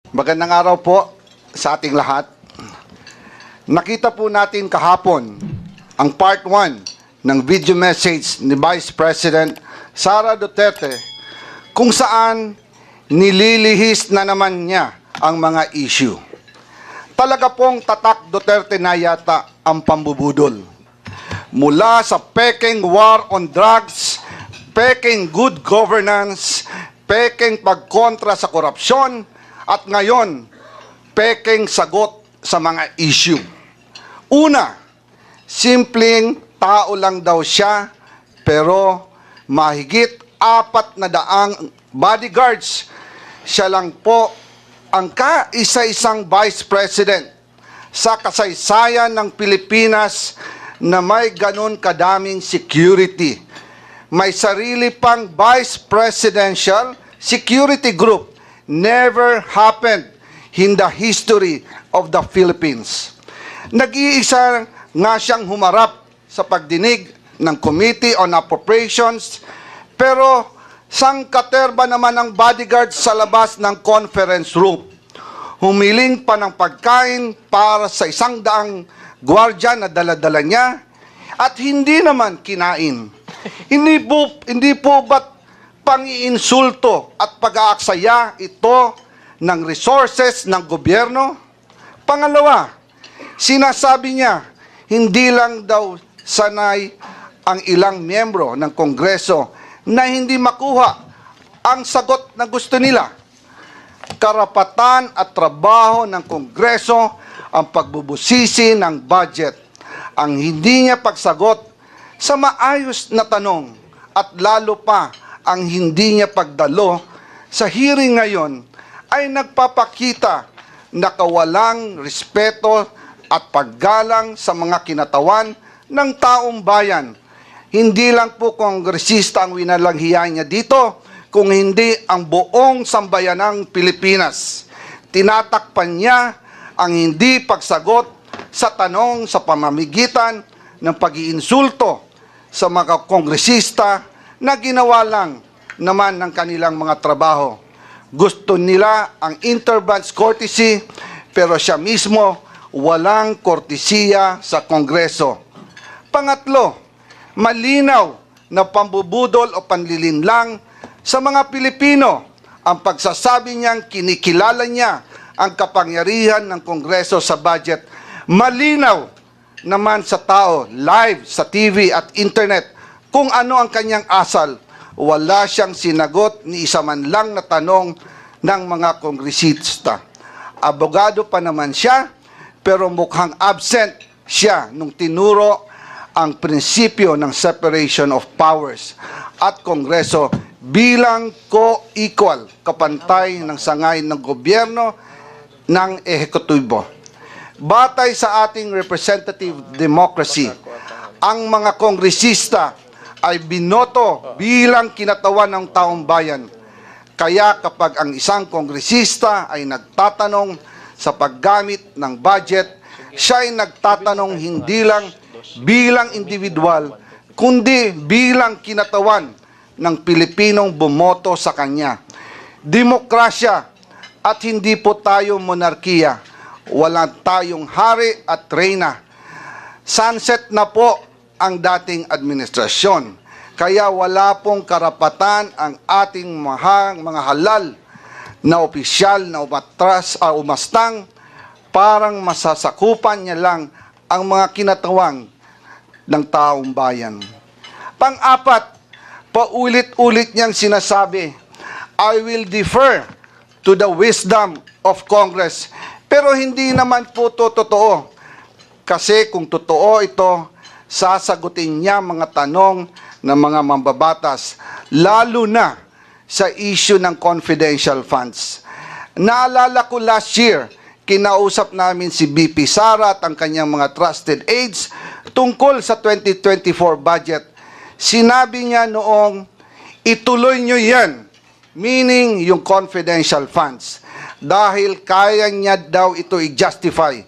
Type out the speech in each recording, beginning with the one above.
Magandang araw po sa ating lahat. Nakita po natin kahapon ang part 1 ng video message ni Vice President Sara Duterte kung saan nililihis na naman niya ang mga issue. Talaga pong tatak Duterte na yata ang pambubudol. Mula sa peking war on drugs, peking good governance, peking pagkontra sa korupsyon, at ngayon, peking sagot sa mga issue. Una, simpleng tao lang daw siya, pero mahigit 400 bodyguards. Siya lang po ang kaisa-isang Vice President sa kasaysayan ng Pilipinas na may ganun kadaming security. May sarili pang Vice Presidential Security Group. Never happened in the history of the Philippines. Nag-iisa nga siyang humarap sa pagdinig ng Committee on Appropriations, pero sangkaterba naman ang bodyguard sa labas ng conference room. Humiling pa ng pagkain para sa 100 gwardiya na dala-dala niya at hindi naman kinain. Hindi po ba't pang-iinsulto at pag-aaksaya ito ng resources ng gobyerno? Pangalawa, sinasabi niya, hindi lang daw sanay ang ilang miyembro ng Kongreso na hindi makuha ang sagot na gusto nila. Karapatan at trabaho ng Kongreso ang pagbubusisi ng budget. Ang hindi niya pagsagot sa maayos na tanong at lalo pa ang hindi niya pagdalo sa hearing ngayon ay nagpapakita na kawalang respeto at paggalang sa mga kinatawan ng taong bayan. Hindi lang po kongresista ang winalanghiya niya dito, kung hindi ang buong sambayanang Pilipinas. Tinatakpan niya ang hindi pagsagot sa tanong sa pamamagitan ng pag-iinsulto sa mga kongresista na ginawa lang naman ng kanilang mga trabaho. Gusto nila ang interbranch courtesy, pero siya mismo walang kortesiya sa Kongreso. Pangatlo, malinaw na pambubudol o panlilinlang sa mga Pilipino ang pagsasabi niyang kinikilala niya ang kapangyarihan ng Kongreso sa budget. Malinaw naman sa tao, live sa TV at internet, kung ano ang kanyang asal. Wala siyang sinagot ni isa man lang na tanong ng mga kongresista. Abogado pa naman siya, pero mukhang absent siya nung tinuro ang prinsipyo ng separation of powers at Kongreso bilang co-equal, kapantay ng sangay ng gobyerno ng ehekutibo. Batay sa ating representative democracy, ang mga kongresista ay binoto bilang kinatawan ng taong bayan. Kaya kapag ang isang kongresista ay nagtatanong sa paggamit ng budget, siya ay nagtatanong hindi lang bilang individual, kundi bilang kinatawan ng Pilipinong bumoto sa kanya. Demokrasya at hindi po tayo monarkiya. Wala tayong hari at reyna. Sunset na po ang dating administrasyon. Kaya wala pong karapatan ang ating mga halal na opisyal na umastang parang masasakupan niya lang ang mga kinatawang ng taong bayan. Pang-apat, paulit-ulit niyang sinasabi, I will defer to the wisdom of Congress. Pero hindi naman po ito totoo. Kasi kung totoo ito, sasagutin niya mga tanong ng mga mambabatas, lalo na sa issue ng confidential funds. Naalala ko last year, kinausap namin si BP Sara at ang kanyang mga trusted aides tungkol sa 2024 budget. Sinabi niya noong, ituloy niyo yan, meaning yung confidential funds, dahil kaya niya daw ito i-justify.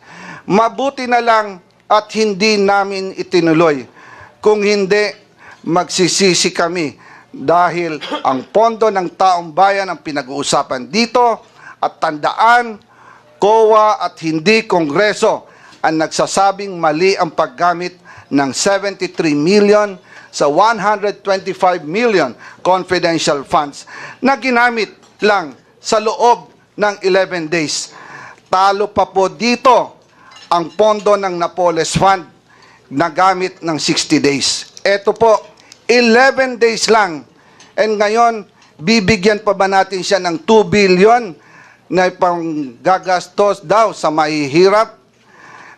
Mabuti na lang at hindi namin itinuloy. Kung hindi, magsisisi kami dahil ang pondo ng taong bayan ang pinag-uusapan dito At tandaan, COA at hindi Kongreso ang nagsasabing mali ang paggamit ng 73 million sa 125 million confidential funds na ginamit lang sa loob ng 11 days. Talo pa po dito ang pondo ng Napoles Fund na gamit ng 60 days. Ito po, 11 days lang. And ngayon, bibigyan pa ba natin siya ng 2 billion na panggagastos daw sa mahihirap?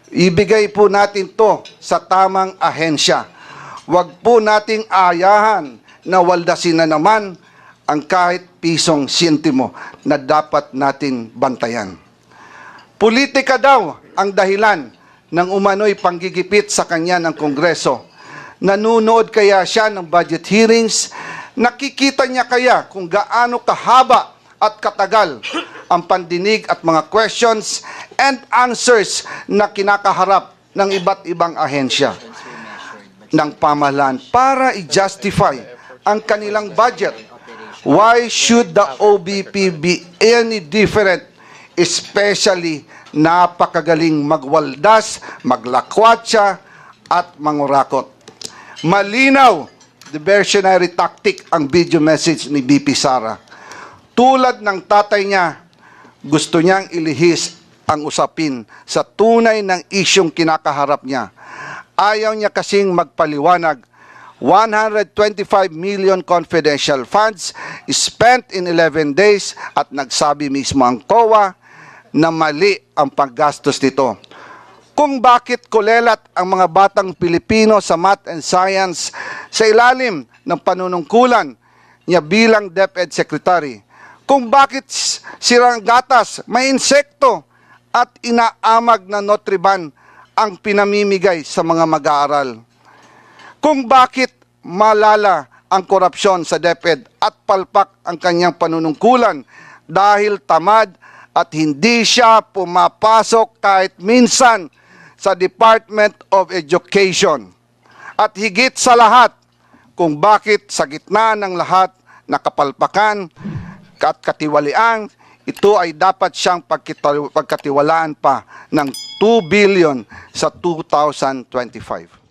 Ibigay po natin to sa tamang ahensya. Huwag po nating ayahan na waldasin na naman ang kahit pisong sintimo na dapat natin bantayan. Politika daw ang dahilan ng umano'y panggigipit sa kanya ng Kongreso. Nanunood kaya siya ng budget hearings? Nakikita niya kaya kung gaano kahaba at katagal ang pandinig at mga questions and answers na kinakaharap ng iba't ibang ahensya ng pamahalaan para i-justify ang kanilang budget? Why should the OBP be any different? Especially napakagaling magwaldas, maglakwatsa at mangurakot. Malinaw, diversionary tactic ang video message ni BP Sara. Tulad ng tatay niya, gusto niyang ilihis ang usapin sa tunay ng isyong kinakaharap niya. Ayaw niya kasing magpaliwanag. 125 million confidential funds spent in 11 days at nagsabi mismo ang COA na mali ang paggastos nito. Kung bakit kulelat ang mga batang Pilipino sa math and science sa ilalim ng panunungkulan niya bilang DepEd Secretary. Kung bakit sirang gatas, may insekto at inaamag na Nutriban ang pinamimigay sa mga mag-aaral. Kung bakit malala ang korupsyon sa DepEd at palpak ang kanyang panunungkulan dahil tamad at hindi siya pumapasok kahit minsan sa Department of Education. At higit sa lahat, kung bakit sa gitna ng lahat na kapalpakan at katiwalian, ito ay dapat siyang pagkatiwalaan pa ng 2 billion sa 2025.